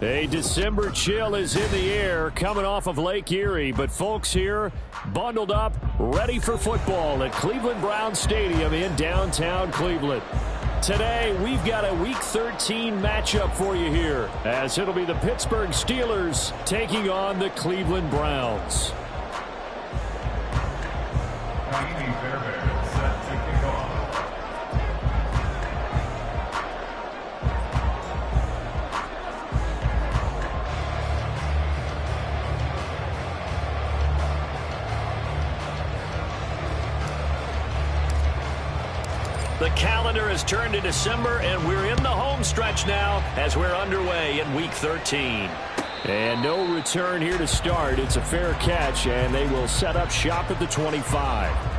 A December chill is in the air coming off of Lake Erie, but folks here bundled up, ready for football at Cleveland Browns Stadium in downtown Cleveland. Today, we've got a Week 13 matchup for you here, as it'll be the Pittsburgh Steelers taking on the Cleveland Browns. The calendar has turned to December, and we're in the home stretch now as we're underway in Week 13. And no return here to start. It's a fair catch, and they will set up shop at the 25.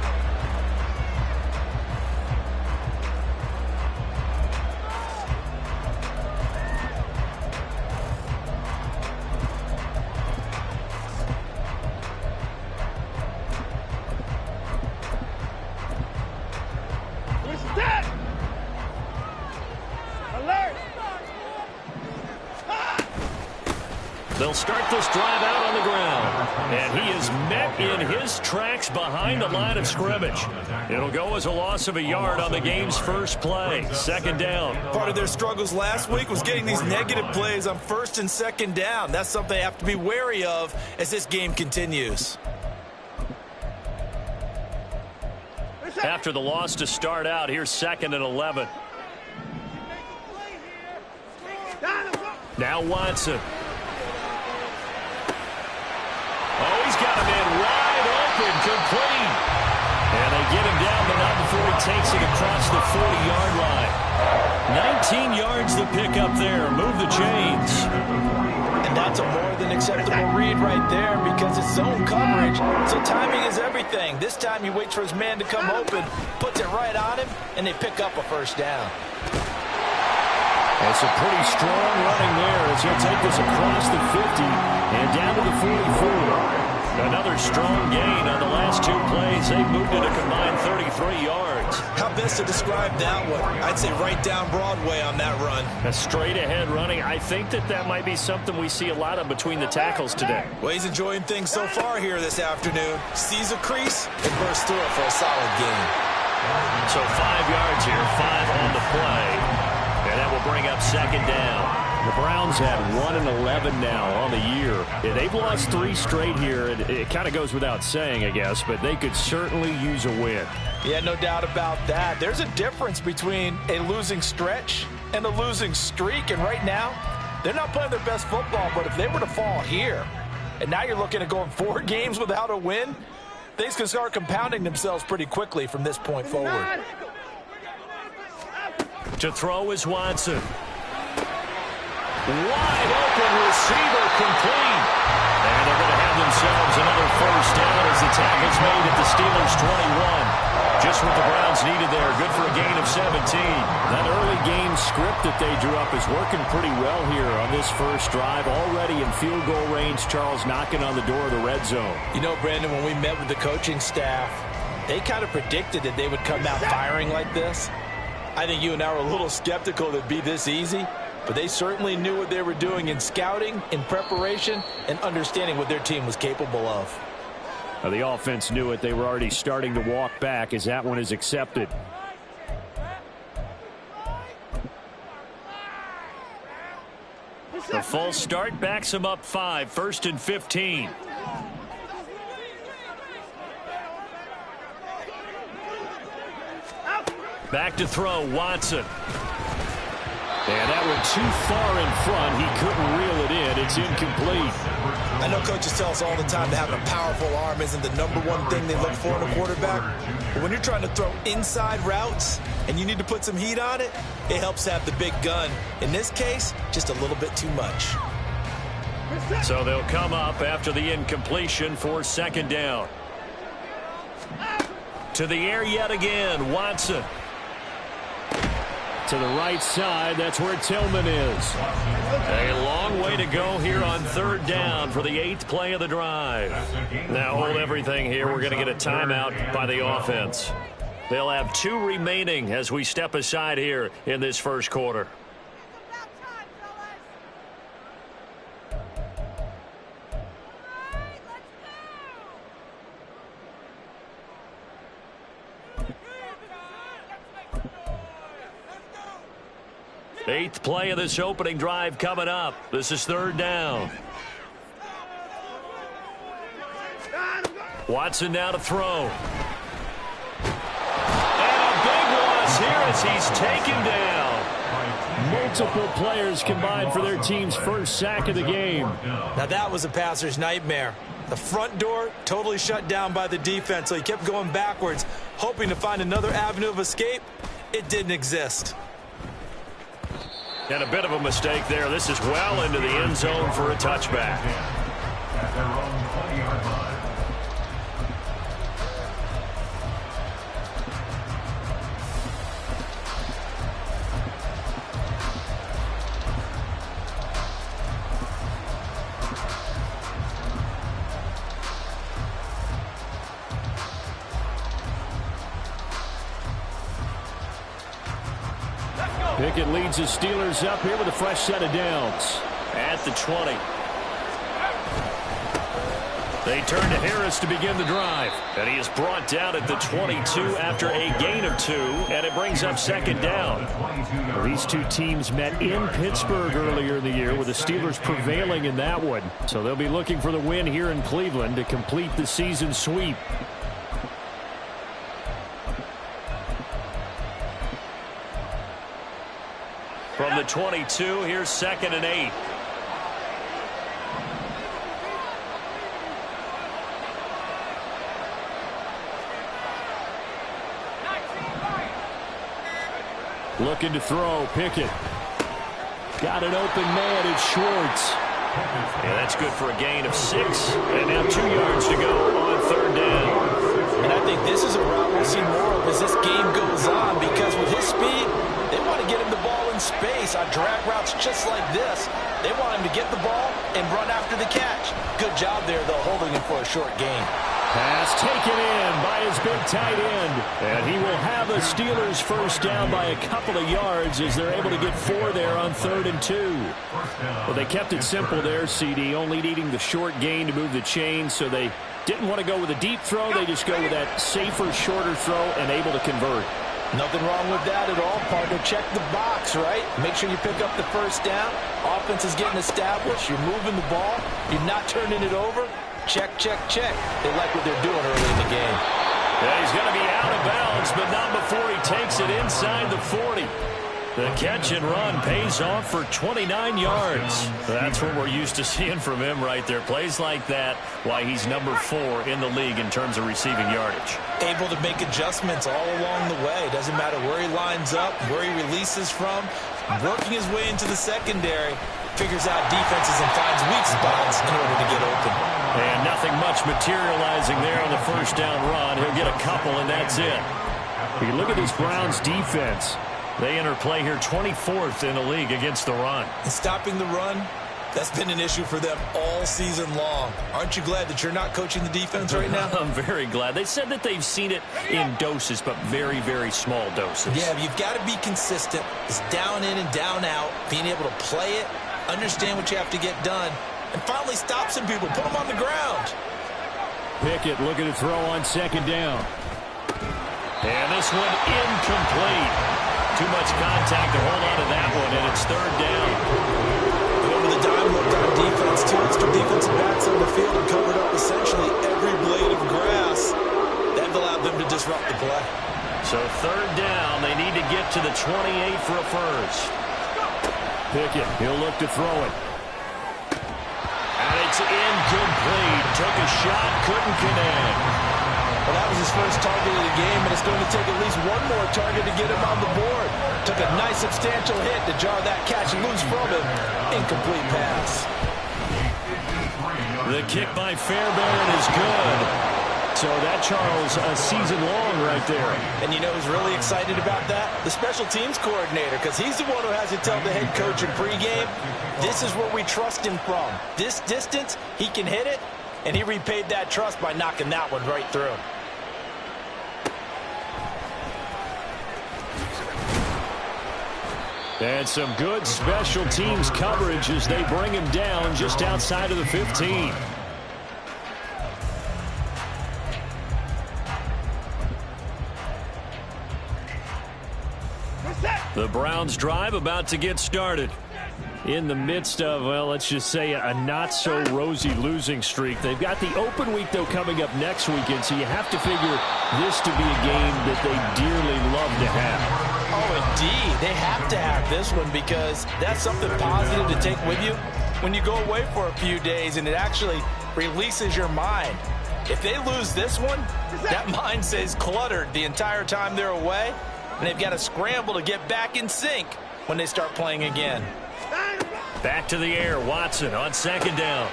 They'll start this drive out on the ground. And he is met in his tracks behind the line of scrimmage. It'll go as a loss of a yard on the game's first play. Second down. Part of their struggles last week was getting these negative plays on first and second down. That's something they have to be wary of as this game continues. After the loss to start out, here's 2nd and 11. Now Watson. Oh, he's got him in wide open, complete. And they get him down, but not before he takes it across the 40-yard line. 19 yards to pick up there. Move the chains. And that's a more than acceptable read right there because it's zone coverage, so timing is everything. This time he waits for his man to come open, puts it right on him, and they pick up a first down. It's a pretty strong running there as he'll take this across the 50 and down to the 44. Another strong gain on the last 2 plays. They've moved it a combined 33 yards. How best to describe that one? I'd say right down Broadway on that run. A straight ahead running. I think that might be something we see a lot of between the tackles today. Well, he's enjoying things so far here this afternoon. Sees a crease and bursts through it for a solid gain. So 5 yards here, 5 on the play. And that will bring up second down. The Browns had 1-11 now on the year. Yeah, they've lost 3 straight here. It kind of goes without saying, I guess, but they could certainly use a win. Yeah, no doubt about that. There's a difference between a losing stretch and a losing streak. And right now, they're not playing their best football. But if they were to fall here, and now you're looking at going 4 games without a win, things can start compounding themselves pretty quickly from this point forward. To throw is Watson. Wide open receiver, complete. And they're going to have themselves another first down as the tackle's made at the Steelers' 21. Just what the Browns needed there. Good for a gain of 17. That early game script that they drew up is working pretty well here on this first drive. Already in field goal range, Charles knocking on the door of the red zone. You know, Brandon, when we met with the coaching staff, they kind of predicted that they would come out firing like this. I think you and I were a little skeptical that it'd be this easy, but they certainly knew what they were doing in scouting, in preparation, and understanding what their team was capable of. The offense knew it. They were already starting to walk back as that one is accepted. The full start backs him up 5, 1st and 15. Back to throw, Watson. And that went too far in front. He couldn't reel it in. It's incomplete. I know coaches tell us all the time that having a powerful arm isn't the #1 thing they look for in a quarterback. But when you're trying to throw inside routes and you need to put some heat on it, it helps to have the big gun. In this case, just a little bit too much. So they'll come up after the incompletion for second down. To the air yet again, Watson. To the right side, that's where Tillman is. A long way to go here on third down for the 8th play of the drive. Now hold everything here. We're going to get a timeout by the offense. They'll have 2 remaining as we step aside here in this first quarter. Eighth play of this opening drive coming up. This is third down. Watson now to throw. And a big loss here as he's taken down. Multiple players combined for their team's first sack of the game. Now that was a passer's nightmare. The front door totally shut down by the defense, so he kept going backwards, hoping to find another avenue of escape. It didn't exist. And a bit of a mistake there. This is well into the end zone for a touchback. Pickett leads the Steelers up here with a fresh set of downs. At the 20. They turn to Harris to begin the drive. And he is brought down at the 22 after a gain of 2. And it brings up second down. Well, these two teams met in Pittsburgh earlier in the year with the Steelers prevailing in that one. So they'll be looking for the win here in Cleveland to complete the season sweep. From the 22, here's 2nd and 8. Looking to throw, Pickett. Got an open man, it's Schwartz. Yeah, that's good for a gain of 6. And now 2 yards to go on third down. And I think this is a route we'll see more of as this game goes on, because with his speed, they want to get him the ball in space on drag routes just like this. They want him to get the ball and run after the catch. Good job there, though, holding him for a short gain. Pass taken in by his big tight end. And he will have the Steelers first down by a couple of yards as they're able to get 4 there on 3rd and 2. Well, they kept it simple there, CD, only needing the short gain to move the chains, so they didn't want to go with a deep throw. They just go with that safer, shorter throw and able to convert. Nothing wrong with that at all, partner. Check the box, right? Make sure you pick up the first down. Offense is getting established. You're moving the ball. You're not turning it over. Check, check, check. They like what they're doing early in the game. Yeah, he's going to be out of bounds, but not before he takes it inside the 40. The catch and run pays off for 29 yards. That's what we're used to seeing from him right there. Plays like that, why he's number 4 in the league in terms of receiving yardage. Able to make adjustments all along the way. Doesn't matter where he lines up, where he releases from. Working his way into the secondary. Figures out defenses and finds weak spots in order to get open. And nothing much materializing there on the first down run. He'll get a couple, and that's it. You look at this Browns defense. They enter play here 24th in the league against the run. And stopping the run, that's been an issue for them all season long. Aren't you glad that you're not coaching the defense right now? I'm very glad. They said that they've seen it in doses, but very, very small doses. Yeah, you've got to be consistent. It's down in and down out, being able to play it, understand what you have to get done, and finally stop some people, put them on the ground. Pickett looking to throw on 2nd down. And this one incomplete. Too much contact to hold on to that one, and it's 3rd down. Over the dime look on defense, too. It's two defensive backs on the field and covered up essentially every blade of grass. That allowed them to disrupt the play. So 3rd down, they need to get to the 28 for a first. Pickett, he'll look to throw it. And it's incomplete. Took a shot, couldn't connect. Well, that was his first target of the game, and it's going to take at least one more target to get him on the board. Took a nice substantial hit to jar that catch loose from him. Incomplete pass. The kick by Fairbairn is good. So that, Charles, a season long right there. And you know who's really excited about that? The special teams coordinator, because he's the one who has to tell the head coach in pregame, this is where we trust him from. This distance, he can hit it, and he repaid that trust by knocking that one right through. And some good special teams coverage as they bring him down just outside of the 15. The Browns drive about to get started. In the midst of, well, let's just say a not-so-rosy losing streak. They've got the open week, though, coming up next weekend, so you have to figure this to be a game that they dearly love to have. Oh, indeed. They have to have this one because that's something positive to take with you when you go away for a few days, and it actually releases your mind. If they lose this one, that mind stays cluttered the entire time they're away, and they've got to scramble to get back in sync when they start playing again. Back to the air, Watson on second down.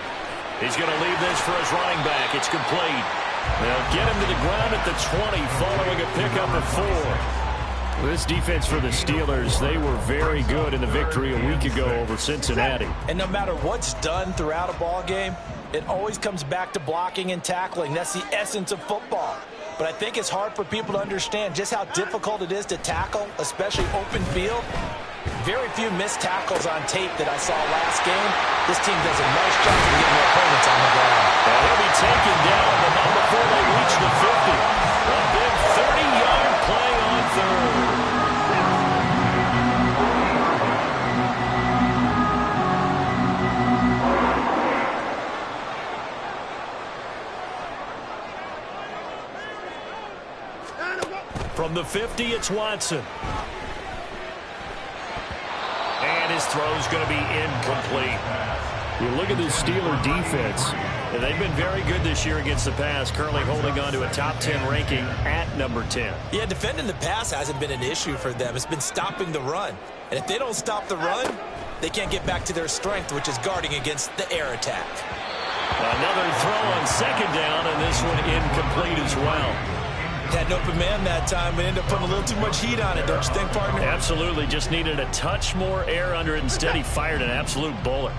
He's going to leave this for his running back. It's complete. They'll get him to the ground at the 20 following a pickup of 4. This defense for the Steelers, they were very good in the victory a week ago over Cincinnati. And no matter what's done throughout a ball game, it always comes back to blocking and tackling. That's the essence of football. But I think it's hard for people to understand just how difficult it is to tackle, especially open field. Very few missed tackles on tape that I saw last game. This team does a nice job of getting their opponents on the ground. And he'll be taken down, but not before they reach the 50. A big 30-yard play on third. From the 50, it's Watson. And his throw's going to be incomplete. You look at this Steeler defense, and they've been very good this year against the pass, currently holding on to a top 10 ranking at number 10. Yeah, defending the pass hasn't been an issue for them. It's been stopping the run. And if they don't stop the run, they can't get back to their strength, which is guarding against the air attack. Another throw on second down, and this one incomplete as well. Had an open man that time, but ended up putting a little too much heat on it, don't you think, partner? Absolutely. Just needed a touch more air under it. Instead, he fired an absolute bullet.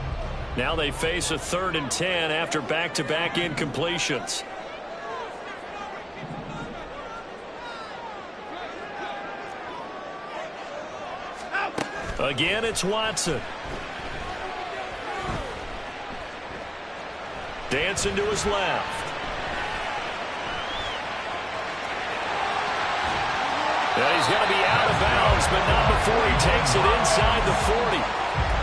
Now they face a 3rd and 10 after back-to-back incompletions. Again, it's Watson. Dancing to his left. And he's going to be out of bounds, but not before he takes it inside the 40.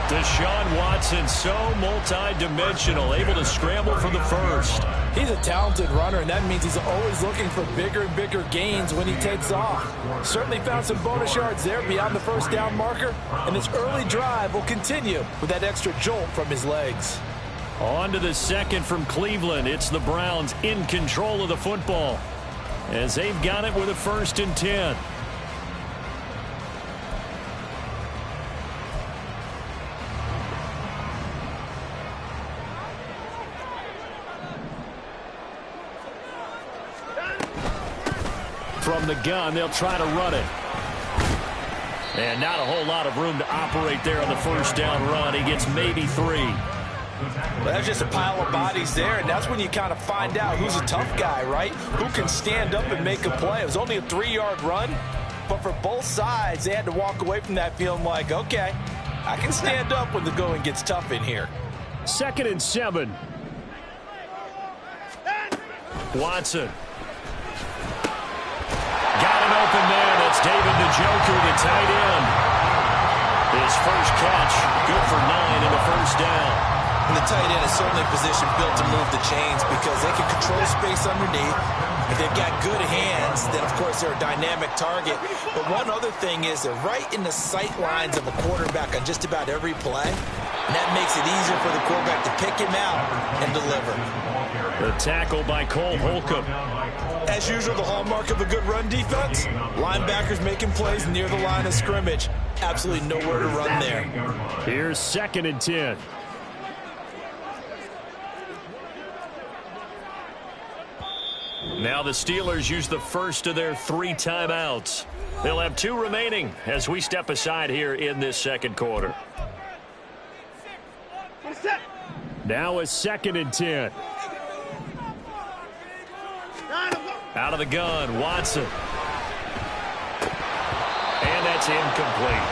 Deshaun Watson, so multi-dimensional, able to scramble for the first. He's a talented runner, and that means he's always looking for bigger and bigger gains when he takes off. Certainly found some bonus yards there beyond the first down marker, and this early drive will continue with that extra jolt from his legs. On to the second from Cleveland. It's the Browns in control of the football as they've got it with a 1st and 10. From the gun, they'll try to run it. And not a whole lot of room to operate there on the first down run. He gets maybe 3. Well, that's just a pile of bodies there, and that's when you kind of find out who's a tough guy, right? Who can stand up and make a play. It was only a 3-yard run, but for both sides, they had to walk away from that feeling like, okay, I can stand up when the going gets tough in here. 2nd and 7. Watson. Got an open man. That's David Njoku, the tight end. His first catch, good for 9 and a first down. And the tight end is certainly a position built to move the chains because they can control space underneath. If they've got good hands, then, of course, they're a dynamic target. But one other thing is they're right in the sight lines of a quarterback on just about every play. And that makes it easier for the quarterback to pick him out and deliver. The tackle by Cole Holcomb. As usual, the hallmark of a good run defense, linebackers making plays near the line of scrimmage. Absolutely nowhere to run there. Here's 2nd and 10. Now the Steelers use the first of their 3 timeouts. They'll have 2 remaining as we step aside here in this second quarter. Now a 2nd and 10. Out of the gun, Watson. And that's incomplete.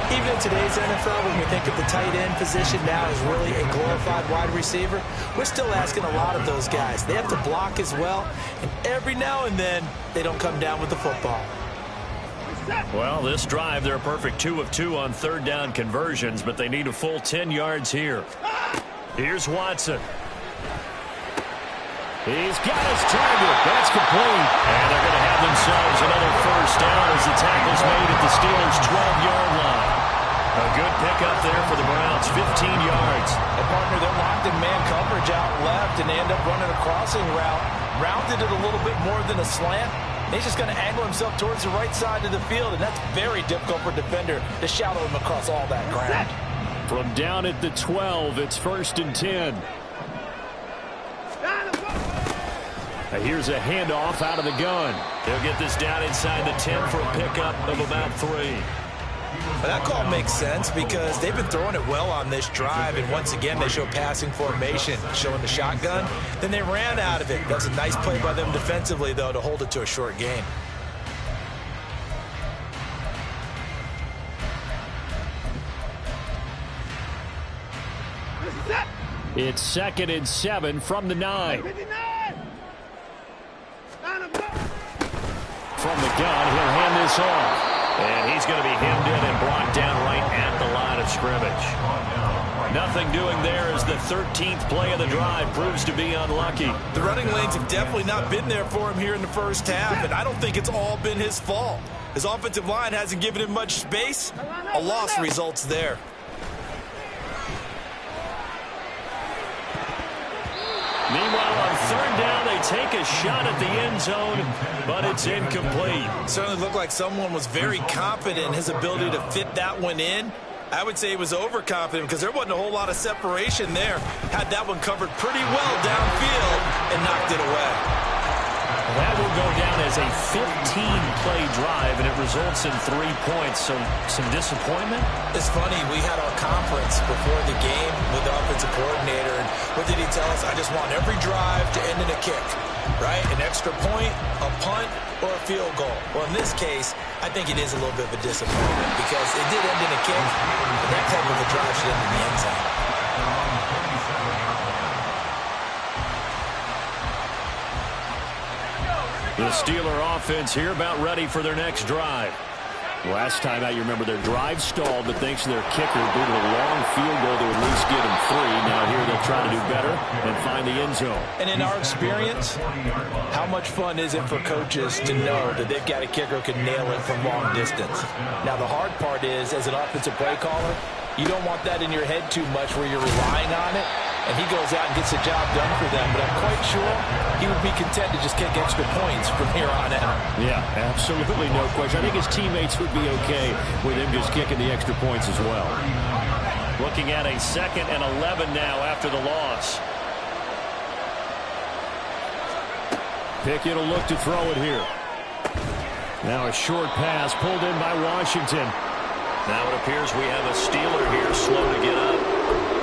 Even in today's NFL, when we think of the tight end position now as really a glorified wide receiver, we're still asking a lot of those guys. They have to block as well, and every now and then, they don't come down with the football. Well, this drive, they're a perfect 2 of 2 on 3rd down conversions, but they need a full 10 yards here. Here's Watson. He's got his target. That's complete. And they're going to have themselves another first down as the tackle's made at the Steelers' 12-yard line. A good pickup there for the Browns, 15 yards. And partner, they're locked in man coverage out left, and they end up running a crossing route. Rounded it a little bit more than a slant. He's just going to angle himself towards the right side of the field, and that's very difficult for a defender to shadow him across all that ground. From down at the 12, it's 1st and 10. Here's a handoff out of the gun. They'll get this down inside the 10 for a pickup of about 3. Well, that call makes sense because they've been throwing it well on this drive, and once again they show passing formation, showing the shotgun. Then they ran out of it. That was a nice play by them defensively, though, to hold it to a short gain. It's 2nd and 7 from the 9. From the gun, he'll hand this off. And he's going to be hemmed in and brought down right at the line of scrimmage. Nothing doing there as the 13th play of the drive proves to be unlucky. The running lanes have definitely not been there for him here in the first half, and I don't think it's all been his fault. His offensive line hasn't given him much space. A loss results there. Meanwhile, on 3rd down, they take a shot at the end zone, but it's incomplete. Certainly looked like someone was very confident in his ability to fit that one in. I would say he was overconfident because there wasn't a whole lot of separation there. Had that one covered pretty well downfield and knocked it away. That will go down as a 15-play drive, and it results in 3 points. So some disappointment? It's funny. We had our conference before the game with the offensive coordinator, and what did he tell us? I just want every drive to end in a kick, right? An extra point, a punt, or a field goal. Well, in this case, I think it is a little bit of a disappointment because it did end in a kick, and that type of a drive should end in the end zone. The Steeler offense here about ready for their next drive. Last time out, you remember their drive stalled, but thanks to their kicker, due to the long field goal, they would at least get them 3. Now here they'll try to do better and find the end zone. And in our experience, how much fun is it for coaches to know that they've got a kicker who can nail it from long distance? Now the hard part is, as an offensive play caller, you don't want that in your head too much where you're relying on it. And he goes out and gets the job done for them. But I'm quite sure he would be content to just kick extra points from here on out. Yeah, absolutely no question. I think his teammates would be okay with him just kicking the extra points as well. Looking at a 2nd and 11 now after the loss. Pickett will look to throw it here. Now a short pass pulled in by Washington. Now it appears we have a Steeler here slow to get up.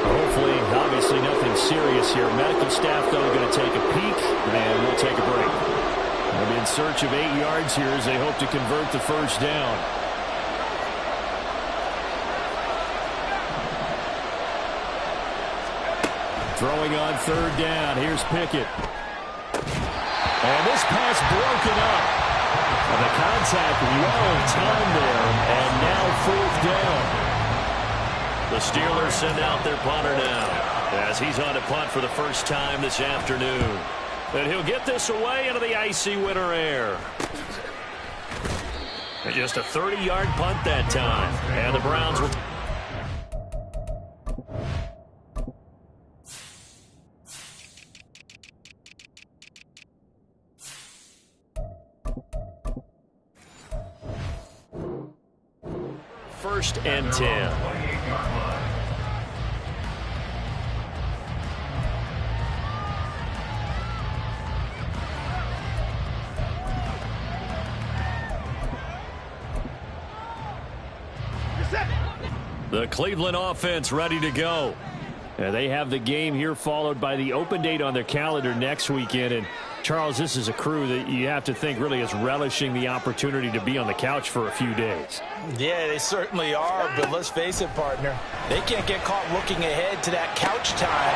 Hopefully, obviously nothing serious here. Medical staff, though, going to take a peek, and we'll take a break. They'll be in search of 8 yards here as they hope to convert the first down. Throwing on 3rd down. Here's Pickett. And this pass broken up. And the contact well timed there, and now 4th down. The Steelers send out their punter now as he's on a punt for the first time this afternoon. And he'll get this away into the icy winter air. And just a 30-yard punt that time. And the Browns will... First and 10. The Cleveland offense ready to go. They have the game here followed by the open date on their calendar next weekend. And Charles, this is a crew that you have to think really is relishing the opportunity to be on the couch for a few days. Yeah, they certainly are, but let's face it, partner. They can't get caught looking ahead to that couch time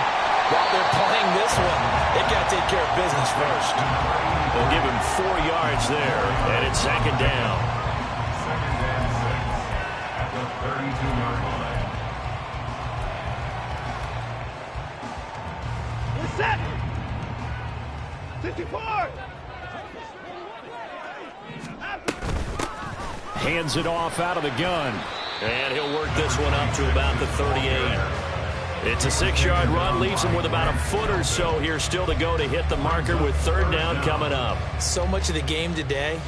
while they're playing this one. They've got to take care of business first. They'll give him 4 yards there, and it's second down. At the 32-yard line. We're set. 54. Hands it off out of the gun. And he'll work this one up to about the 38. It's a 6-yard run, leaves him with about a foot or so here still to go to hit the marker with third down coming up. So much of the game today,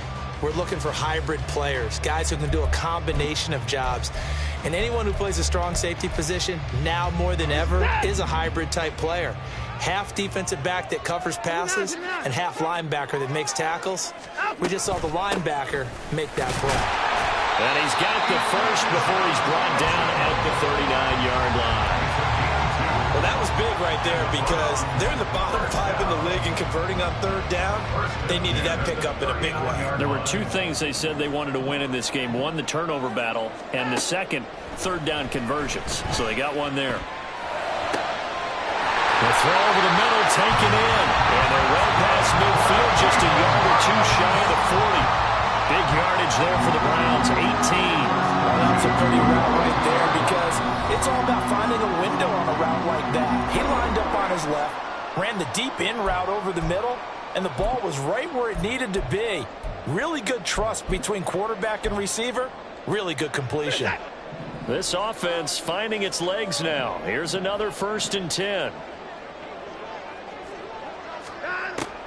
we're looking for hybrid players, guys who can do a combination of jobs. And anyone who plays a strong safety position, now more than ever, is a hybrid-type player. Half defensive back that covers passes and half linebacker that makes tackles. We just saw the linebacker make that play. And he's got the first before he's brought down at the 39-yard line. Well, that was big right there because they're in the bottom 5 in the league and converting on third down. They needed that pickup in a big way. There were 2 things they said they wanted to win in this game. One, the turnover battle, and the second, third down conversions. So they got one there. The throw over the middle, taken in. And they're well past midfield, just a yard or 2 shy of the 40. Big yardage there for the Browns, 18. Well, that's a pretty route right there because it's all about finding a window on a route like that. He lined up on his left, ran the deep in route over the middle, and the ball was right where it needed to be. Really good trust between quarterback and receiver. Really good completion. This offense finding its legs now. Here's another 1st and 10.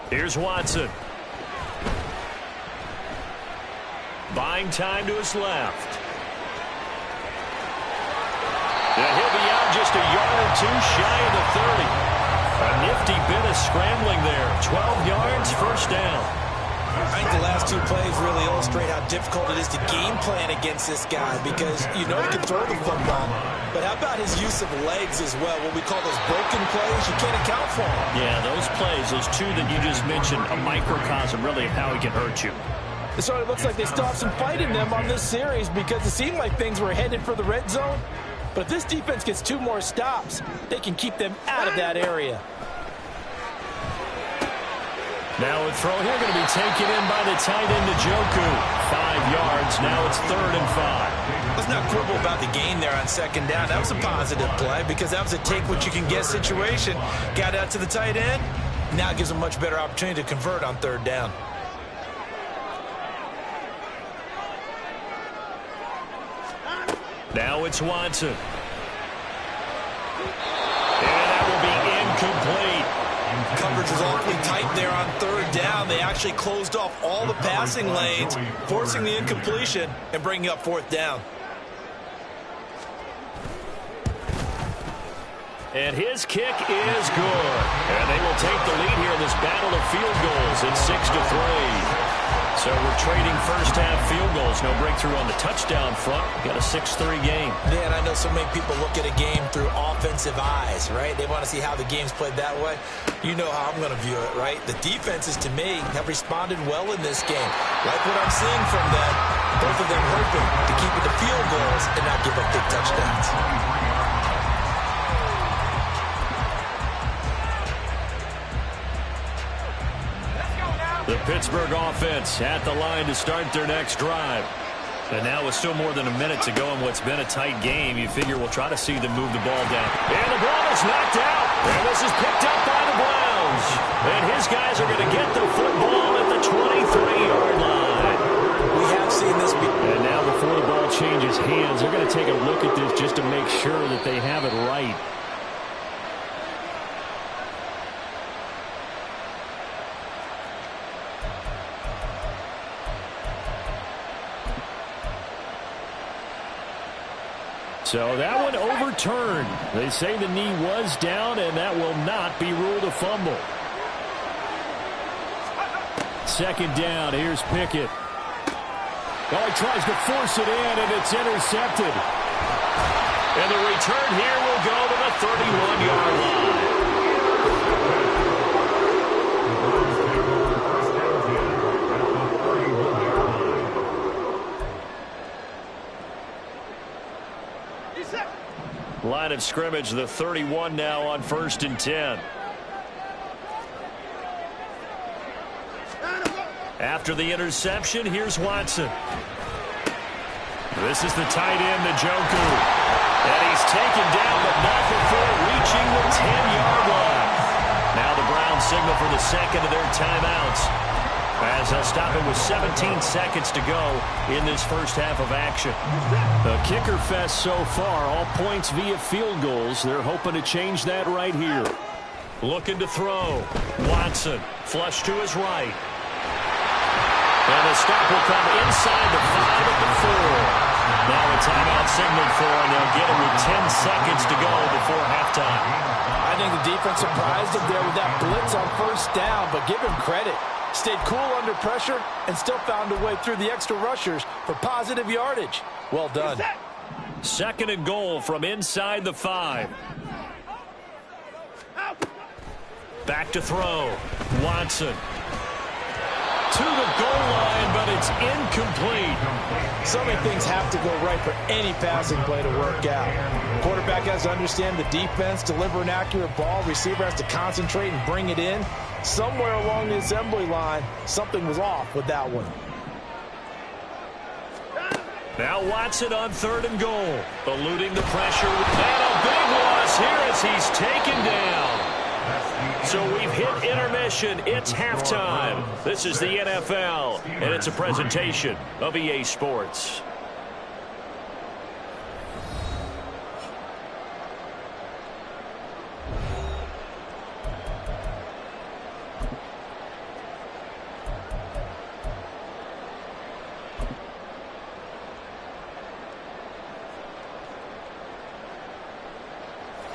Here's Watson. Buying time to his left. And he'll be out just a yard or 2 shy of the 30. A nifty bit of scrambling there. 12 yards, first down. I think the last 2 plays really illustrate how difficult it is to game plan against this guy because you know he can throw the football. But how about his use of legs as well? What we call those broken plays, you can't account for them. Yeah, those plays, those 2 that you just mentioned, a microcosm really of how he can hurt you. So it looks like they still have some fight in them on this series because it seemed like things were headed for the red zone. But if this defense gets 2 more stops, they can keep them out of that area. Now a throw here going to be taken in by the tight end Njoku. 5 yards. Now it's 3rd and 5. Let's not quibble about the gain there on second down. That was a positive play because that was a take-what-you-can-get situation. Got out to the tight end. Now it gives them a much better opportunity to convert on third down. Now it's Watson. And that will be incomplete. Coverage was awfully tight there on third down. They actually closed off all the passing lanes, forcing the incompletion and bringing up 4th down. And his kick is good. And they will take the lead here in this battle of field goals. It's 6-3. So we're trading first-half field goals. No breakthrough on the touchdown front. Got a 6-3 game. Yeah, and I know so many people look at a game through offensive eyes, right? They want to see how the game's played that way. You know how I'm going to view it, right? The defenses, to me, have responded well in this game. Like what I'm seeing from them, both of them hoping to keep it to field goals and not give up big touchdowns. The Pittsburgh offense at the line to start their next drive. And now with still more than a minute to go in what's been a tight game, you figure we'll try to see them move the ball down. And the ball is knocked out. And this is picked up by the Browns. And his guys are going to get the football at the 23-yard line. We have seen this before. And now before the ball changes hands, they're going to take a look at this just to make sure that they have it right. So that one overturned. They say the knee was down, and that will not be ruled a fumble. Second down. Here's Pickett. Oh, he tries to force it in, and it's intercepted. And the return here will go to the 31-yard line. Line of scrimmage, the 31 now on 1st and 10. After the interception, here's Watson. This is the tight end, Njoku. And he's taken down, but not before reaching the 10-yard line. Now the Browns signal for the second of their timeouts, as they'll stop it with 17 seconds to go in this first half of action. The kicker fest so far, all points via field goals. They're hoping to change that right here. Looking to throw. Watson, flush to his right. And the stop will come inside the 5 at the 4. Now a timeout signaled for, and they'll get it with 10 seconds to go before halftime. I think the defense surprised him there with that blitz on 1st down, but give him credit. Stayed cool under pressure and still found a way through the extra rushers for positive yardage. Well done. 2nd and goal from inside the 5. Back to throw. Watson. To the goal line, but it's incomplete. So many things have to go right for any passing play to work out. Quarterback has to understand the defense, deliver an accurate ball. Receiver has to concentrate and bring it in. Somewhere along the assembly line, something was off with that one. Now Watson on 3rd and goal. Eluding the pressure. And a big loss here as he's taken down. So we've hit intermission. It's halftime. This is the NFL, and it's a presentation of EA Sports.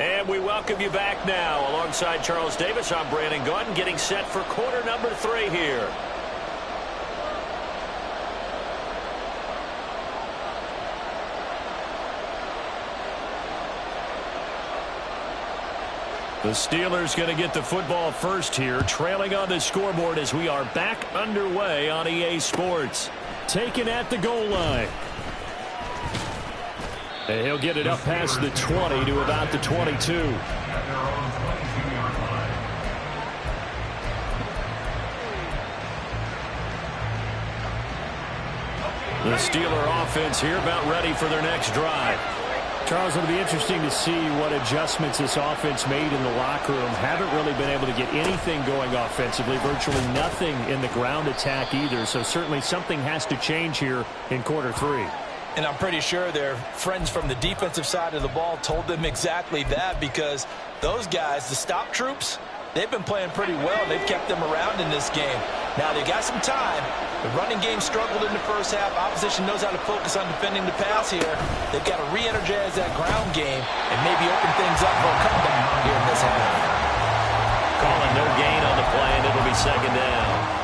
And we welcome you back now. Alongside Charles Davis, I'm Brandon Gaudin, getting set for quarter number 3 here. The Steelers going to get the football first here, trailing on the scoreboard as we are back underway on EA Sports. Taken at the goal line. And he'll get it up past the 20 to about the 22. The Steeler offense here about ready for their next drive. Charles, it'll be interesting to see what adjustments this offense made in the locker room. Haven't really been able to get anything going offensively, virtually nothing in the ground attack either. So certainly something has to change here in quarter 3. And I'm pretty sure their friends from the defensive side of the ball told them exactly that, because those guys, the stop troops, they've been playing pretty well. They've kept them around in this game. Now, they got some time. The running game struggled in the first half. Opposition knows how to focus on defending the pass here. They've got to re-energize that ground game and maybe open things up for a comeback here in this half. Calling no gain on the play, and it'll be 2nd down.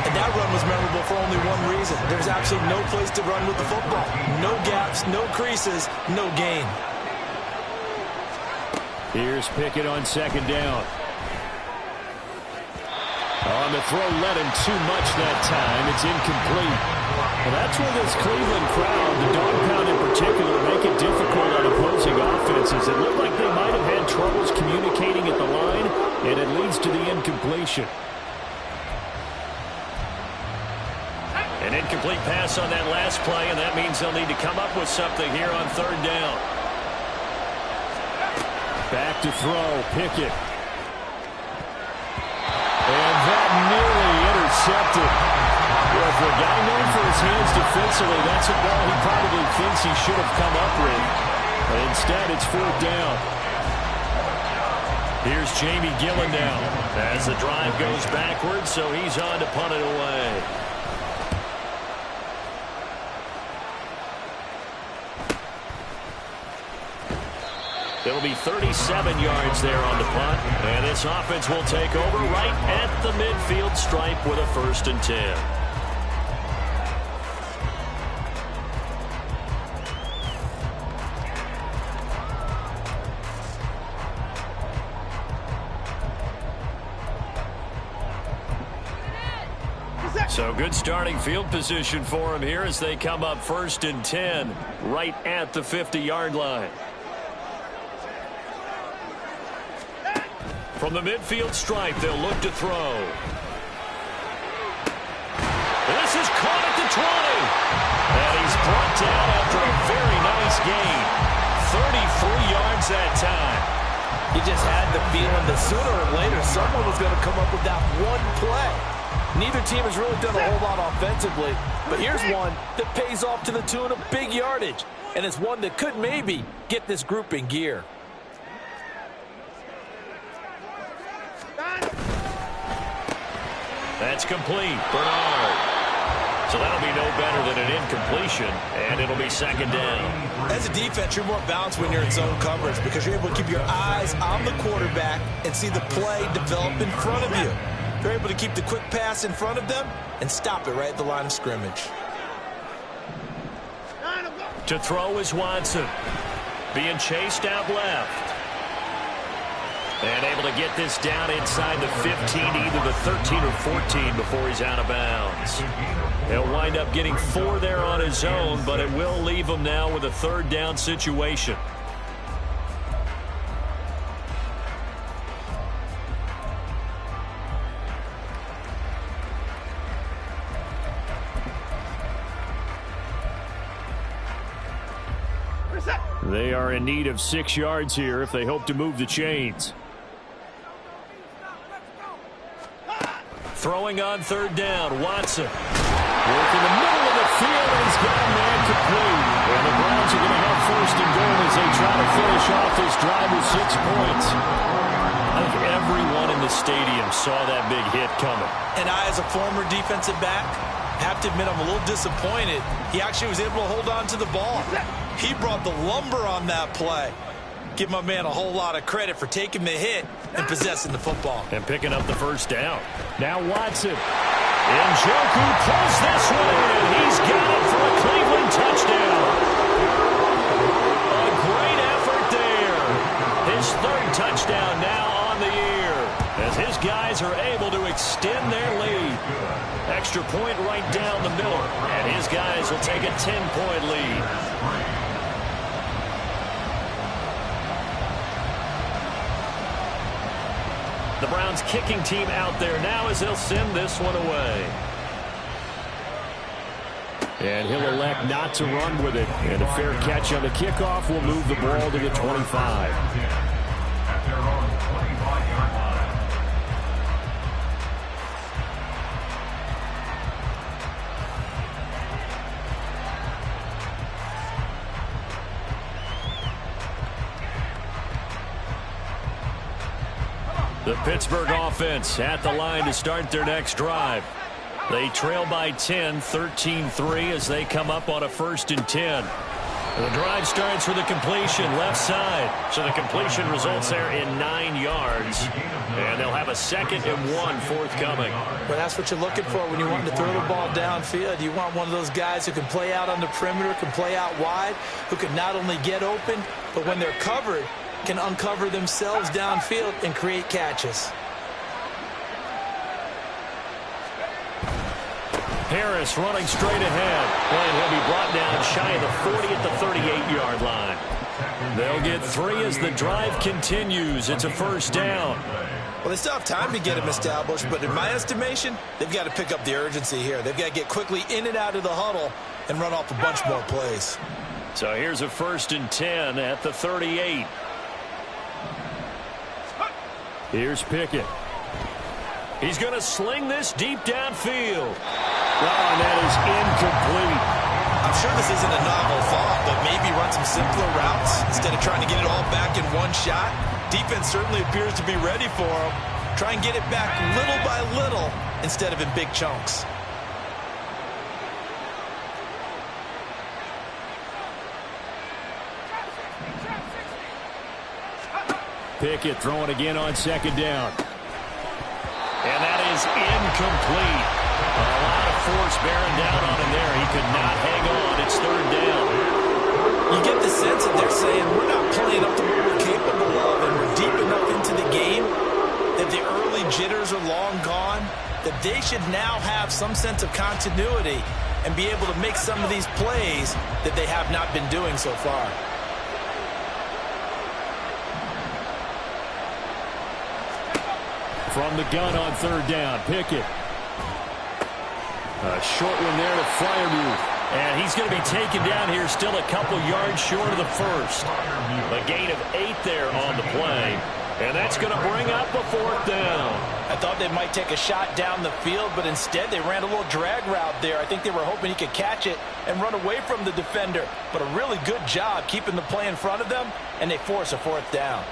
And that run was memorable for only one reason. There was absolutely no place to run with the football. No gaps, no creases, no gain. Here's Pickett on 2nd down. On the throw, led him too much that time. It's incomplete. Well, that's where this Cleveland crowd, the dog pound in particular, make it difficult on opposing offenses. It looked like they might have had troubles communicating at the line, and it leads to the incompletion. An incomplete pass on that last play, and that means they'll need to come up with something here on 3rd down. Back to throw, Pickett. And that nearly intercepted. Well, for a guy known for his hands defensively, that's a ball he probably thinks he should have come up with. But instead, it's 4th down. Here's Jamie Gillen now as the drive goes backwards, so he's on to punt it away. It'll be 37 yards there on the punt. And this offense will take over right at the midfield stripe with a 1st and 10. So good starting field position for him here as they come up 1st and 10 right at the 50-yard line. From the midfield stripe, they'll look to throw. This is caught at the 20. And he's brought down after a very nice gain. 33 yards that time. You just had the feeling that sooner or later someone was going to come up with that one play. Neither team has really done a whole lot offensively, but here's one that pays off to the tune of big yardage, and it's one that could maybe get this group in gear. That's complete. Bernard. So that'll be no better than an incompletion, and it'll be 2nd down. As a defense, you're more balanced when you're in zone coverage because you're able to keep your eyes on the quarterback and see the play develop in front of you. You're able to keep the quick pass in front of them and stop it right at the line of scrimmage. To throw is Watson. Being chased out left. And able to get this down inside the 15, either the 13 or 14 before he's out of bounds. He'll wind up getting 4 there on his own, but it will leave him now with a 3rd down situation. They are in need of 6 yards here if they hope to move the chains. Throwing on 3rd down, Watson. Work in the middle of the field, and he's got a man complete. And the Browns are going to have 1st and goal as they try to finish off this drive with 6 points. I think everyone in the stadium saw that big hit coming. And I, as a former defensive back, have to admit I'm a little disappointed. He actually was able to hold on to the ball. He brought the lumber on that play. Give my man a whole lot of credit for taking the hit and possessing the football. And picking up the 1st down. Now Watson. Njoku pulls this one in. He's got it for a Cleveland touchdown. A great effort there. His 3rd touchdown now on the year as his guys are able to extend their lead. Extra point right down the middle. And his guys will take a 10-point lead. The Browns kicking team out there now as they'll send this one away. And he'll elect not to run with it. And a fair catch on the kickoff will move the ball to the 25. The Pittsburgh offense at the line to start their next drive. They trail by 10, 13-3 as they come up on a 1st and 10. The drive starts with a completion left side. So the completion results there in 9 yards. And they'll have a 2nd and 1 forthcoming. Well, that's what you're looking for when you want to throw the ball downfield. You want one of those guys who can play out on the perimeter, can play out wide, who can not only get open, but when they're covered, can uncover themselves downfield and create catches. Harris running straight ahead. And he'll be brought down shy of the 40 at the 38-yard line. They'll get 3 as the drive continues. It's a 1st down. Well, they still have time to get him established, but in my estimation, they've got to pick up the urgency here. They've got to get quickly in and out of the huddle and run off a bunch more plays. So here's a 1st and 10 at the 38. Here's Pickett. He's going to sling this deep downfield. Oh, and that is incomplete. I'm sure this isn't a novel thought, but maybe run some simpler routes instead of trying to get it all back in one shot. Defense certainly appears to be ready for him. Try and get it back little by little instead of in big chunks. Pickett throwing again on 2nd down. And that is incomplete. A lot of force bearing down on him there. He could not hang on. It's 3rd down. You get the sense that they're saying we're not playing up to what we're capable of, and we're deep enough into the game that the early jitters are long gone. that they should now have some sense of continuity and be able to make some of these plays that they have not been doing so far. From the gun on third down, Pickett. A short one there to Freiermuth. And he's going to be taken down here, still a couple yards short of the first. A gain of 8 there on the play. And that's going to bring up a fourth down. I thought they might take a shot down the field, but instead they ran a little drag route there. I think they were hoping he could catch it and run away from the defender. But a really good job keeping the play in front of them, and they force a fourth down.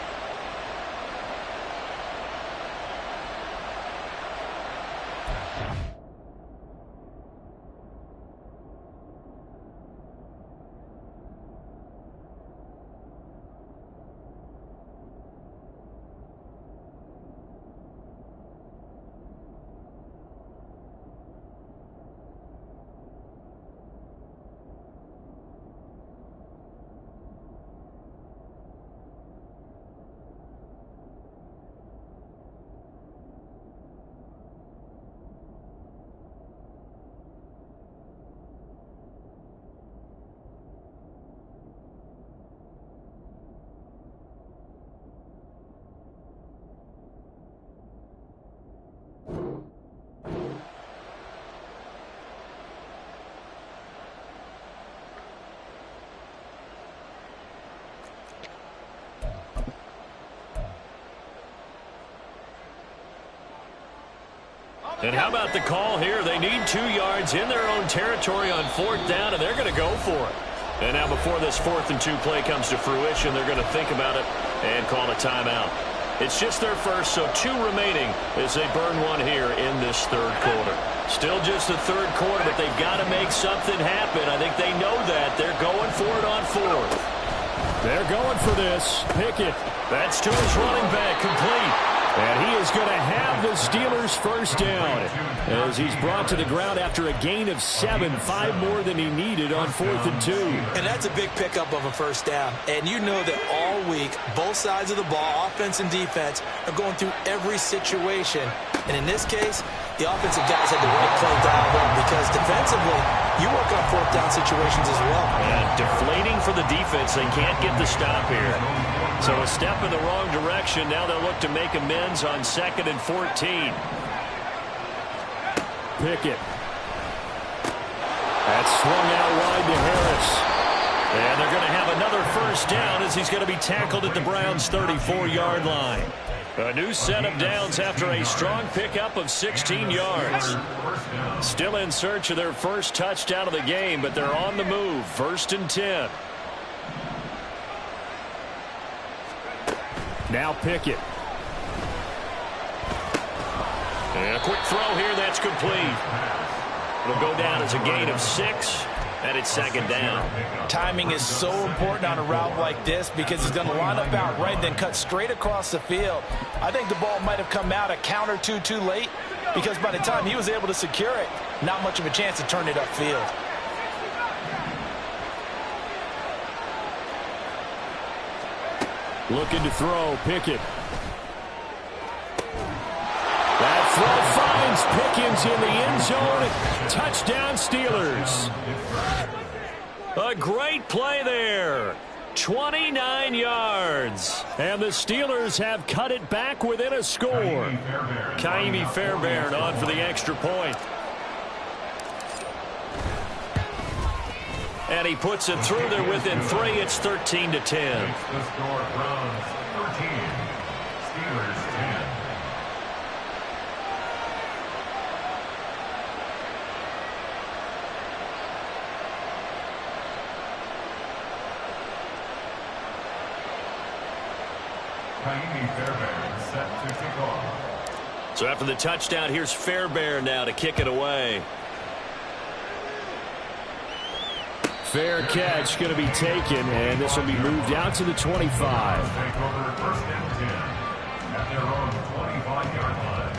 And how about the call here? They need 2 yards in their own territory on fourth down, and they're going to go for it. And now before this 4th and 2 play comes to fruition, they're going to think about it and call a timeout. It's just their first, so 2 remaining as they burn one here in this third quarter. Still just the third quarter, but they've got to make something happen. I think they know that. They're going for it on fourth. They're going for this. Pickett. That's to his running back, complete. And he is going to have the Steelers first down as he's brought to the ground after a gain of 7, 5 more than he needed on 4th and 2. And that's a big pickup of a first down. And you know that all week, both sides of the ball, offense and defense, are going through every situation. And in this case, the offensive guys had the right play dialed up because defensively, you work on fourth down situations as well. And deflating for the defense. They can't get the stop here. So a step in the wrong direction. Now they'll look to make amends on 2nd and 14. Pickett. That's swung out wide to Harris. And they're going to have another first down as he's going to be tackled at the Browns' 34-yard line. A new set of downs after a strong pickup of 16 yards. Still in search of their first touchdown of the game, but they're on the move. 1st and 10. Now Pickett. And a quick throw here, that's complete. It'll go down as a gain of 6, and it's 2nd down. Timing is so important on a route like this because he's going to line up out right, then cut straight across the field. I think the ball might have come out a count or two too late because by the time he was able to secure it, not much of a chance to turn it upfield. Looking to throw, Pickett. That throw finds Pickens in the end zone. Touchdown, Steelers. A great play there. 29 yards. And the Steelers have cut it back within a score. Kaimi Fairbairn on for the extra point. And he puts it through there within 3. It's 13-10. The score, Browns 13, Steelers 10. Kaimi Fairbairn set to kick off. So after the touchdown, here's Fairbairn now to kick it away. Fair catch going to be taken, and this will be moved out to the 25. Take over 1st and 10 at their own 25-yard line.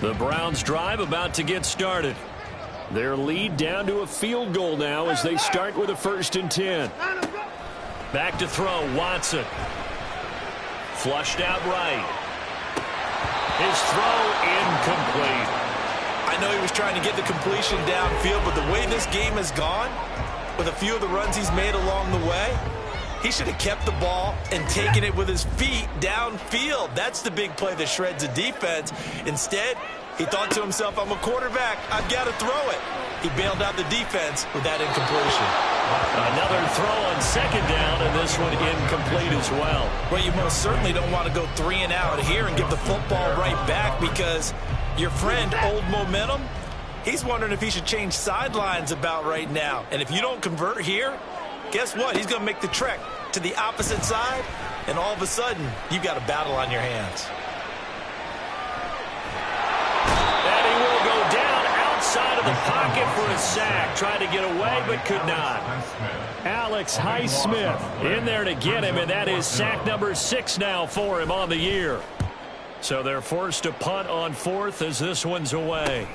The Browns drive about to get started. Their lead down to a field goal now as they start with a 1st and 10. Back to throw, Watson. Flushed out right. His throw incomplete. I know he was trying to get the completion downfield, but the way this game has gone, with a few of the runs he's made along the way, he should have kept the ball and taken it with his feet downfield. That's the big play that shreds a defense. Instead, he thought to himself, I'm a quarterback, I've got to throw it. He bailed out the defense with that incompletion. Another throw on 2nd down, and this one incomplete as well. Well, you most certainly don't want to go 3 and out here and give the football right back, because your friend, Old Momentum, he's wondering if he should change sidelines about right now. And if you don't convert here, guess what? He's going to make the trek to the opposite side, and all of a sudden, you've got a battle on your hands. And he will go down outside of the pocket for a sack. Tried to get away, but could not. Alex Highsmith in there to get him, and that is sack number 6 now for him on the year. So they're forced to punt on 4th as this one's away.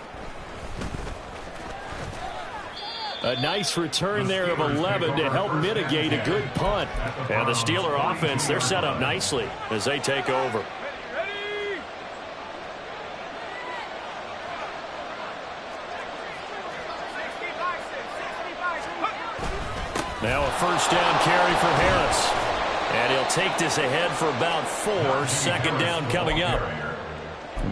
A nice return there of 11 to help mitigate a good punt. And the Steeler offense, they're set up nicely as they take over. Now a 1st down carry for Harris. And he'll take this ahead for about 4. 2nd down coming up.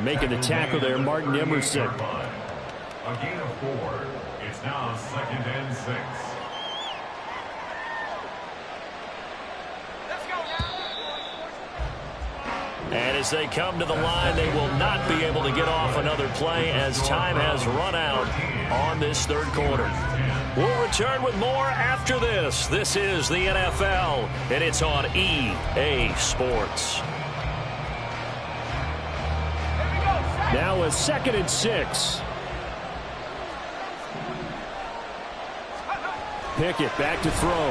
Making the tackle there, Martin Emerson. A gain of 4. It's now 2nd and 6. And as they come to the line, they will not be able to get off another play as time has run out on this 3rd quarter. We'll return with more after this. This is the NFL, and it's on EA Sports. Now a 2nd and 6. Pickett back to throw.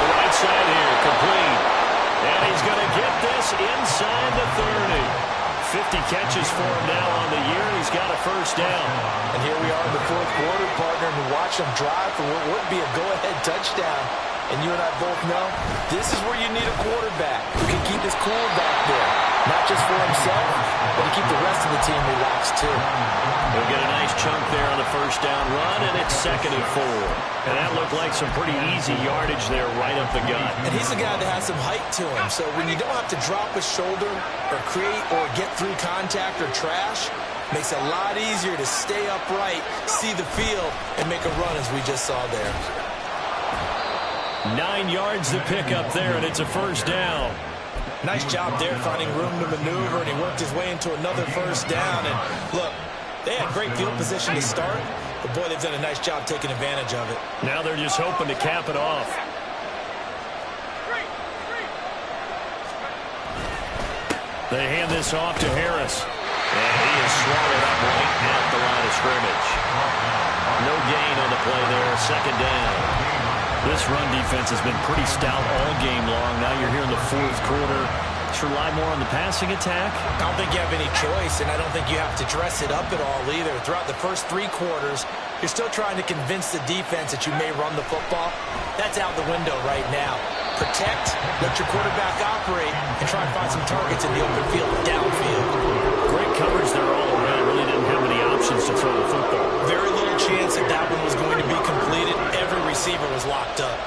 Right side here, complete. And he's going to get this inside the 30. 50 catches for him now on the year. He's got a 1st down. And here we are in the 4th quarter, partner, and watch him drive for what would be a go-ahead touchdown. And you and I both know this is where you need a quarterback who can keep his cool back there. Not just for himself, but to keep the rest of the team relaxed too. They'll get a nice chunk there on the 1st down run, and it's 2nd and 4. And that looked like some pretty easy yardage there right up the gut. And he's a guy that has some height to him, so when you don't have to drop a shoulder or create or get through contact or trash, makes it a lot easier to stay upright, see the field, and make a run as we just saw there. 9 yards to pick up there, and it's a 1st down. Nice job there finding room to maneuver, and he worked his way into another 1st down. And look, they had great field position to start, but boy, they've done a nice job taking advantage of it. Now they're just hoping to cap it off. They hand this off to Harris. And he is swallowed up right at the line of scrimmage. No gain on the play there, 2nd down. This run defense has been pretty stout all game long. Now you're here in the 4th quarter. Should rely more on the passing attack? I don't think you have any choice, and I don't think you have to dress it up at all either. Throughout the first 3 quarters, you're still trying to convince the defense that you may run the football. That's out the window right now. Protect, let your quarterback operate, and try and find some targets in the open field downfield. Great coverage there all around. Really didn't have many options to throw the football. Very little chance that that one was going to be completed. Every receiver was locked up.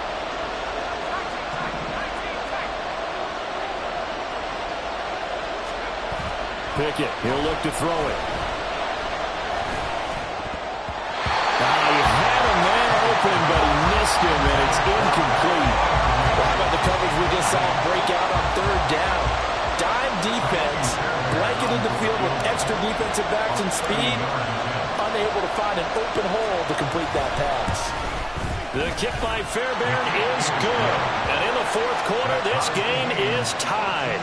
Pickett, he'll look to throw it. He had him there open, but he missed him, and it's incomplete. Well, how about the coverage we just saw break out on 3rd down? Dime defense, blanketed the field with extra defensive backs and speed, unable to find an open hole to complete that pass. The kick by Fairbairn is good. And in the 4th quarter, this game is tied.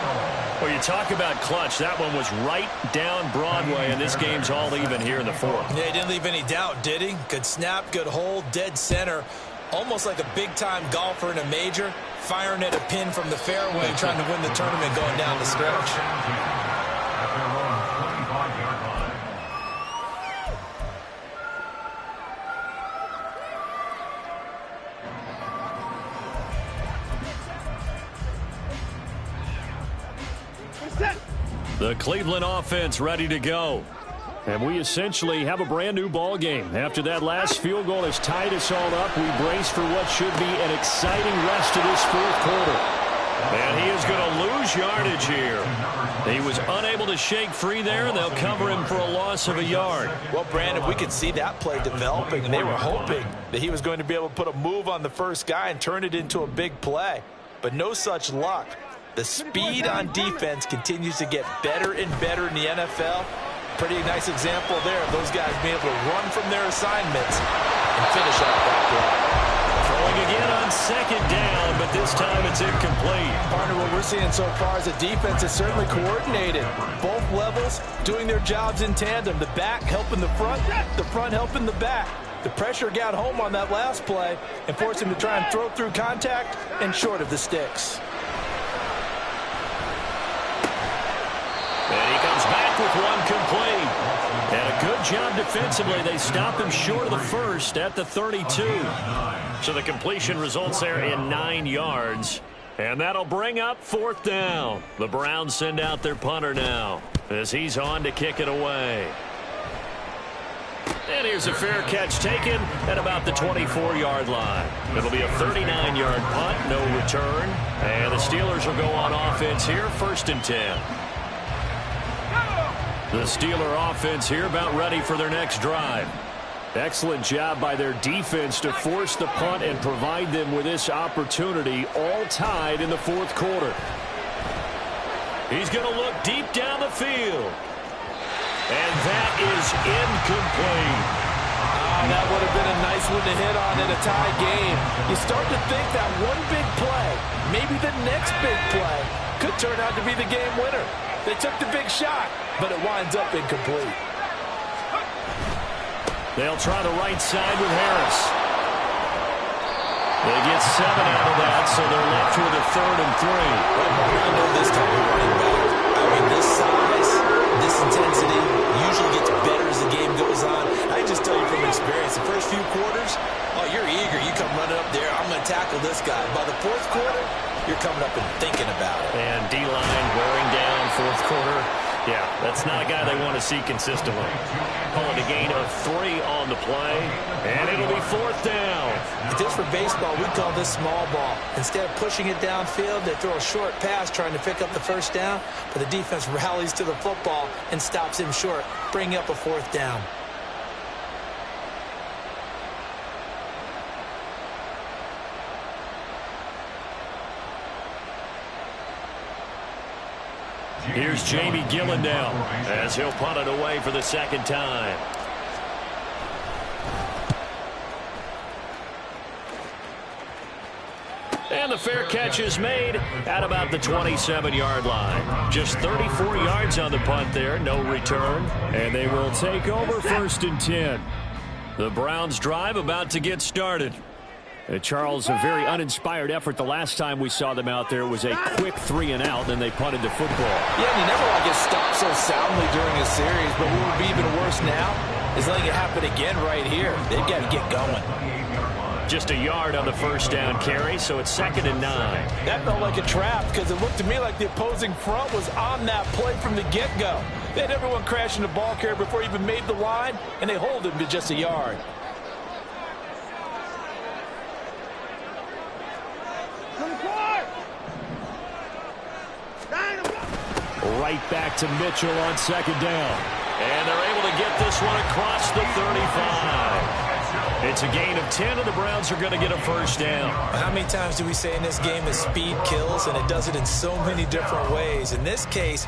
Well, you talk about clutch. That one was right down Broadway, and this game's all even here in the 4th. Yeah, he didn't leave any doubt, did he? Good snap, good hold, dead center. Almost like a big-time golfer in a major, firing at a pin from the fairway, trying to win the tournament going down the stretch. The Cleveland offense ready to go. And we essentially have a brand-new ball game. After that last field goal has tied us all up, we brace for what should be an exciting rest of this fourth quarter. And he is going to lose yardage here. He was unable to shake free there, and they'll cover him for a loss of a yard. Well, Brandon, we could see that play developing, and they were hoping that he was going to be able to put a move on the first guy and turn it into a big play. But no such luck. The speed on defense continues to get better and better in the NFL. Pretty nice example there of those guys being able to run from their assignments and finish off that play. Throwing again on second down, but this time it's incomplete. Partner, what we're seeing so far is a defense is certainly coordinated. Both levels doing their jobs in tandem. The back helping the front helping the back. The pressure got home on that last play and forced him to try and throw through contact and short of the sticks. And he comes back with one complete. And a good job defensively. They stop him short of the first at the 32. So the completion results there in 9 yards. And that'll bring up fourth down. The Browns send out their punter now as he's on to kick it away. And here's a fair catch taken at about the 24-yard line. It'll be a 39-yard punt, no return. And the Steelers will go on offense here, 1st and 10. The Steeler offense here about ready for their next drive. Excellent job by their defense to force the punt and provide them with this opportunity, all tied in the fourth quarter. He's going to look deep down the field. And that is incomplete. That would have been a nice one to hit on in a tie game. You start to think that one big play, maybe the next big play, could turn out to be the game winner. They took the big shot, but it winds up incomplete. They'll try the right side with Harris. They get 7 out of that, so they're left with a 3rd and 3. I know this type of running back. I mean, this size, this intensity usually gets better as the game goes on. I can just tell you from experience, the first few quarters, oh, you're eager. You come running up there, I'm going to tackle this guy. By the fourth quarter, you're coming up and thinking about it. And D-line wearing down fourth quarter. Yeah, that's not a guy they want to see consistently. Call it a gain of 3 on the play, and it'll be 4th down. If this were baseball, we'd call this small ball. Instead of pushing it downfield, they throw a short pass trying to pick up the first down, but the defense rallies to the football and stops him short, bringing up a 4th down. Here's Jamie Gillen now as he'll punt it away for the 2nd time. And the fair catch is made at about the 27-yard line. Just 34 yards on the punt there, no return. And they will take over 1st and 10. The Browns drive about to get started. Charles, a very uninspired effort the last time we saw them out there. It was a quick 3 and out, then they punted the football. Yeah, and you never want to get stopped so soundly during a series, but what would be even worse now is letting it happen again right here. They've got to get going. Just a yard on the first down carry, so it's 2nd and 9. That felt like a trap because it looked to me like the opposing front was on that play from the get-go. They had everyone crashing the ball carrier before he even made the line, and they hold him to just a yard. Right back to Mitchell on 2nd down. And they're able to get this one across the 35. It's a gain of 10, and the Browns are going to get a first down. How many times do we say in this game that speed kills, and it does it in so many different ways? In this case,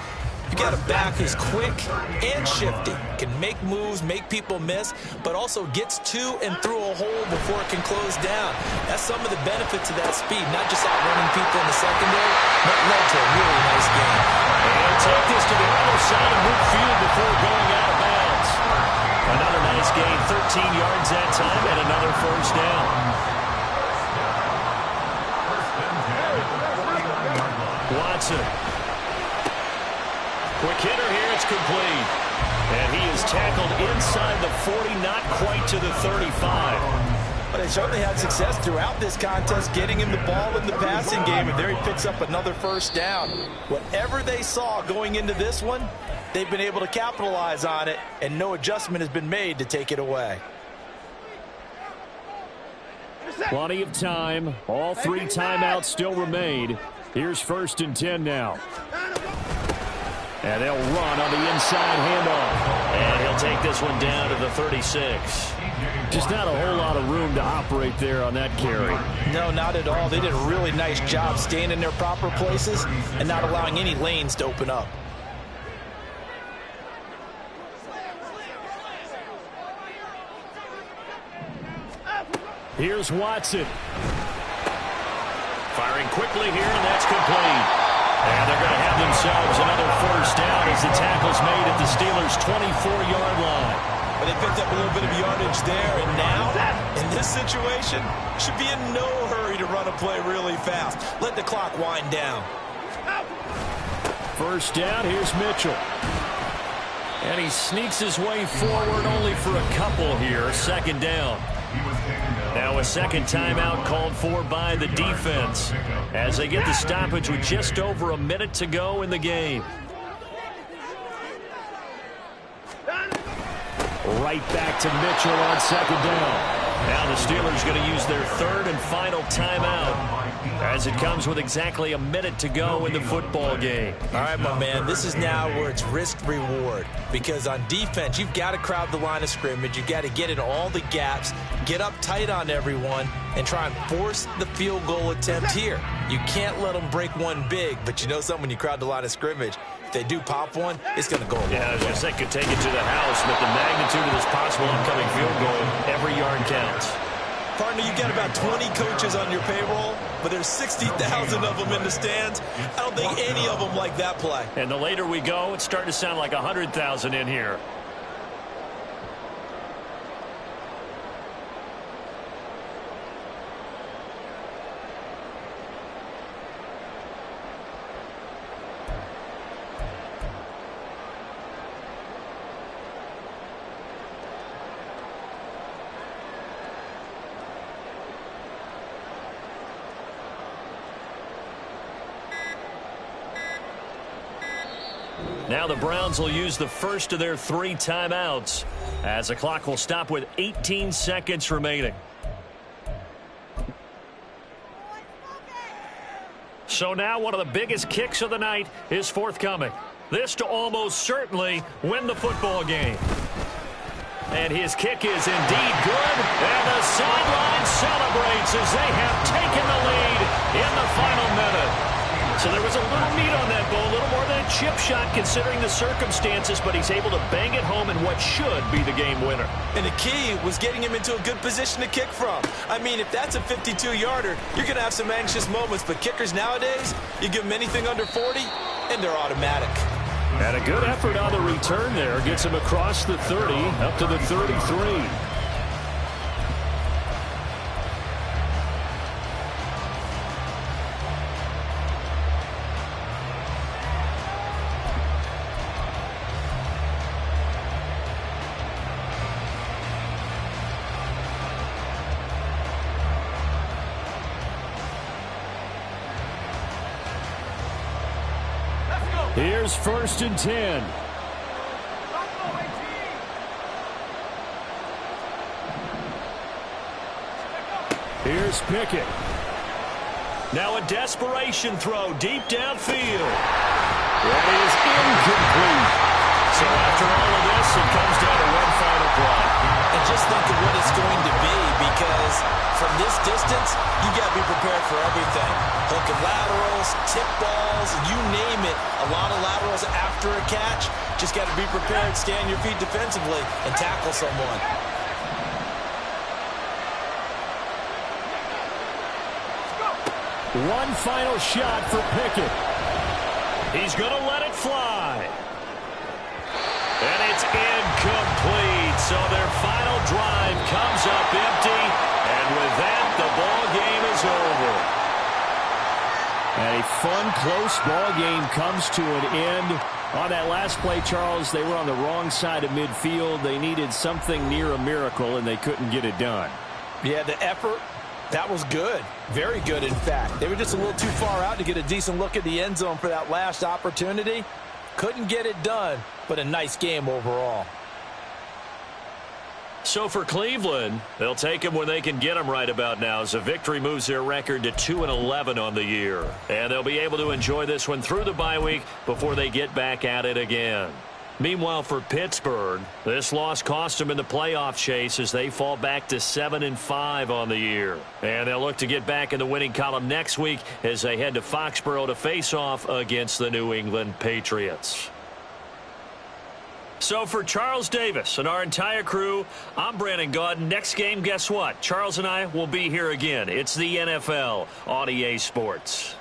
you got a back who's quick and shifty, can make moves, make people miss, but also gets to and through a hole before it can close down. That's some of the benefits of that speed, not just outrunning people in the secondary, but led to a really nice game. And take this to the other side of midfield before going out of bounds. Another nice gain, 13 yards that time, and another first down. Watson. Quick hitter here, it's complete. And he is tackled inside the 40, not quite to the 35. But they certainly had success throughout this contest, getting him the ball in the passing game, and there he picks up another first down. Whatever they saw going into this one, they've been able to capitalize on it, and no adjustment has been made to take it away. Plenty of time. All 3 timeouts still remain. Here's 1st and 10 now. And they'll run on the inside handoff. And he'll take this one down to the 36. Just not a whole lot of room to operate there on that carry. No, not at all. They did a really nice job staying in their proper places and not allowing any lanes to open up. Here's Watson. Firing quickly here, and that's complete. And they're going to have themselves another first down as the tackle's made at the Steelers' 24-yard line. But they picked up a little bit of yardage there, and now, in this situation, should be in no hurry to run a play really fast. Let the clock wind down. First down, here's Mitchell. And he sneaks his way forward only for a couple here. 2nd down. Now a second timeout called for by the defense as they get the stoppage with just over a minute to go in the game. Right back to Mitchell on 2nd down. Now the Steelers going to use their 3rd and final timeout as it comes with exactly a minute to go in the football game. All right, my man, this is now where it's risk-reward, because on defense, you've got to crowd the line of scrimmage. You've got to get in all the gaps, get up tight on everyone, and try and force the field goal attempt here. You can't let them break one big, but you know something, when you crowd the line of scrimmage, if they do pop one, it's going to go away. Yeah, I was going to say, could take it to the house, but the magnitude of this possible upcoming field goal, every yard counts. Partner, you've got about 20 coaches on your payroll, but there's 60,000 of them in the stands. I don't think any of them like that play. And the later we go, it's starting to sound like 100,000 in here. Now the Browns will use the first of their 3 timeouts as the clock will stop with 18 seconds remaining. So now one of the biggest kicks of the night is forthcoming. This to almost certainly win the football game. And his kick is indeed good. And the sideline celebrates as they have taken the lead in the final minute. So there was a little meat on that ball, a little more than a chip shot considering the circumstances, but he's able to bang it home in what should be the game winner. And the key was getting him into a good position to kick from. I mean, if that's a 52-yarder, you're going to have some anxious moments, but kickers nowadays, you give them anything under 40, and they're automatic. And a good effort on the return there. Gets him across the 30, up to the 33. Here's 1st and 10. Here's Pickett. Now a desperation throw deep downfield. That is incomplete. So after all of this, it comes down to one final play. And just think of what it's going to be, because from this distance, you got to be prepared for everything. Hook and laterals, tip balls, you name it. A lot of laterals after a catch. Just got to be prepared, stay on your feet defensively, and tackle someone. One final shot for Pickett. He's going to let it fly. And it's incomplete. So their final drive comes up empty. And with that, the ball game is over. And a fun, close ball game comes to an end. On that last play, Charles, they were on the wrong side of midfield. They needed something near a miracle, and they couldn't get it done. Yeah, the effort, that was good. Very good, in fact. They were just a little too far out to get a decent look at the end zone for that last opportunity. Couldn't get it done, but a nice game overall. So for Cleveland, they'll take them when they can get them right about now, as a victory moves their record to 2-11 on the year. And they'll be able to enjoy this one through the bye week before they get back at it again. Meanwhile, for Pittsburgh, this loss cost them in the playoff chase as they fall back to 7-5 on the year. And they'll look to get back in the winning column next week as they head to Foxborough to face off against the New England Patriots. So for Charles Davis and our entire crew, I'm Brandon Gaudin. Next game, guess what? Charles and I will be here again. It's the NFL on EA Sports.